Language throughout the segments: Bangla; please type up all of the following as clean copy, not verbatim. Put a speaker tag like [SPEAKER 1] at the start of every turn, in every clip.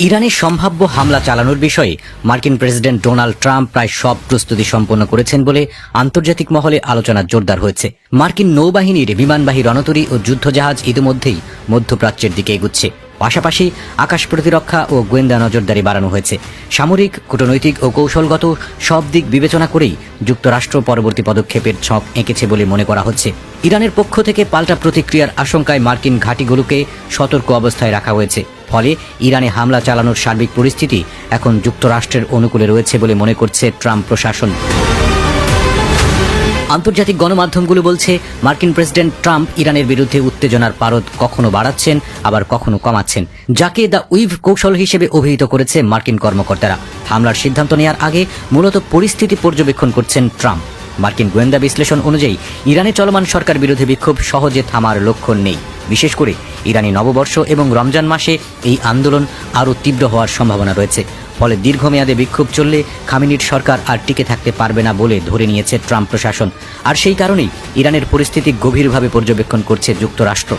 [SPEAKER 1] ইরানে সম্ভাব্য হামলা চালানোর বিষয়ে মার্কিন প্রেসিডেন্ট ডোনাল্ড ট্রাম্প প্রায় সব প্রস্তুতি সম্পন্ন করেছেন বলে আন্তর্জাতিক মহলে আলোচনা জোরদার হয়েছে। মার্কিন নৌবাহিনীর বিমানবাহী রণতরী ও যুদ্ধজাহাজ ইতিমধ্যেই মধ্যপ্রাচ্যের দিকে এগুচ্ছে। পাশাপাশি আকাশ প্রতিরক্ষা ও গোয়েন্দা নজরদারি বাড়ানো হয়েছে। সামরিক, কূটনৈতিক ও কৌশলগত সব দিক বিবেচনা করেই যুক্তরাষ্ট্র পরবর্তী পদক্ষেপের ছক এঁকেছে বলে মনে করা হচ্ছে। ইরানের পক্ষ থেকে পাল্টা প্রতিক্রিয়ার আশঙ্কায় মার্কিন ঘাঁটিগুলোকে সতর্ক অবস্থায় রাখা হয়েছে। ফলে ইরানে হামলা চালানোর সার্বিক পরিস্থিতি এখন যুক্তরাষ্ট্রের অনুকূলে রয়েছে বলে মনে করছে ট্রাম্প প্রশাসন। আন্তর্জাতিক গণমাধ্যমগুলো বলছে মার্কিন প্রেসিডেন্ট ট্রাম্প ইরানের বিরুদ্ধে উত্তেজনার পারদ কখনো বাড়াচ্ছেন আবার কখনো কমাচ্ছেন, যাকে দ্য উইভ কৌশল হিসেবে অভিহিত করেছে মার্কিন কর্মকর্তারা। হামলার সিদ্ধান্ত নেওয়ার আগে মূলত পরিস্থিতি পর্যবেক্ষণ করছেন ট্রাম্প। মার্কিন গোয়েন্দা বিশ্লেষণ অনুযায়ী ইরানে চলমান সরকার বিরোধী বিক্ষোভ সহজে থামার লক্ষণ নেই। বিশেষ করে ইরানি নববর্ষ এবং রমজান মাসে এই আন্দোলন আরও তীব্র হওয়ার সম্ভাবনা রয়েছে। ফলে দীর্ঘমেয়াদে বিক্ষোভ চললে খামেনির সরকার আর টিকে থাকতে পারবে না বলে ধরে নিয়েছে ট্রাম্প প্রশাসন। আর সেই কারণেই ইরানের পরিস্থিতি গভীরভাবে পর্যবেক্ষণ করছে যুক্তরাষ্ট্র।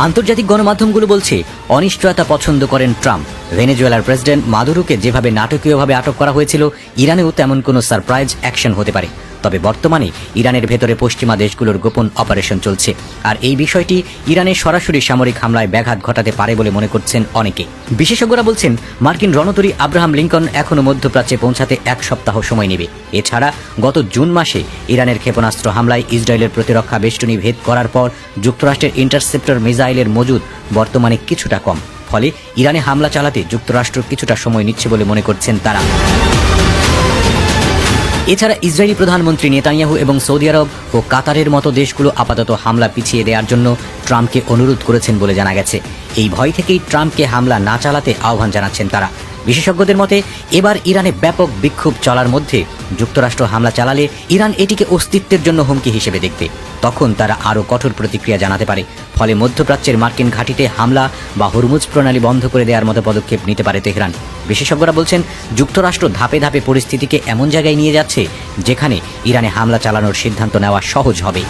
[SPEAKER 1] আন্তর্জাতিক গণমাধ্যমগুলো বলছে অনিশ্চয়তা পছন্দ করেন ট্রাম্প। ভেনেজুয়েলার প্রেসিডেন্ট মাদুরোকে যেভাবে নাটকীয়ভাবে আটক করা হয়েছিল, ইরানেও তেমন কোনো সারপ্রাইজ অ্যাকশন হতে পারে। তবে বর্তমানে ইরানের ভেতরে পশ্চিমা দেশগুলোর গোপন অপারেশন চলছে, আর এই বিষয়টি ইরানের সরাসরি সামরিক হামলায় ব্যাঘাত ঘটাতে পারে বলে মনে করছেন অনেকে। বিশেষজ্ঞরা বলছেন মার্কিন রণতরী আব্রাহাম লিঙ্কন এখনও মধ্যপ্রাচ্যে পৌঁছাতে 1 সপ্তাহ সময় নেবে। এছাড়া গত জুন মাসে ইরানের ক্ষেপণাস্ত্র হামলায় ইসরায়েলের প্রতিরক্ষা বেষ্টনী ভেদ করার পর যুক্তরাষ্ট্রের ইন্টারসেপ্টর মিসাইলের মজুদ বর্তমানে কিছুটা কম। ফলে ইরানে হামলা চালাতে যুক্তরাষ্ট্র কিছুটা সময় নিচ্ছে বলে মনে করছেন তারা। এছাড়া ইসরায়েলি প্রধানমন্ত্রী নেতানিয়াহু এবং সৌদি আরব ও কাতারের মতো দেশগুলো আপাতত হামলা পিছিয়ে দেওয়ার জন্য ট্রাম্পকে অনুরোধ করেছেন বলে জানা গেছে। এই ভয় থেকেই ট্রাম্পকে হামলা না চালাতে আহ্বান জানাচ্ছেন তারা। বিশেষজ্ঞদের মতে এবার ইরানে ব্যাপক বিক্ষোভ চলার মধ্যে যুক্তরাষ্ট্র হামলা চালালে ইরান এটিকে অস্তিত্বের জন্য হুমকি হিসেবে দেখবে। তখন তারা আরও কঠোর প্রতিক্রিয়া জানাতে পারে। ফলে মধ্যপ্রাচ্যের মার্কিন ঘাঁটিতে হামলা বা হরমুজ প্রণালী বন্ধ করে দেওয়ার মতো পদক্ষেপ নিতে পারে তেহরান। বিশেষজ্ঞরা বলছেন যুক্তরাষ্ট্র ধাপে ধাপে পরিস্থিতিকে এমন জায়গায় নিয়ে যাচ্ছে যেখানে ইরানে হামলা চালানোর সিদ্ধান্ত নেওয়া সহজ হবে।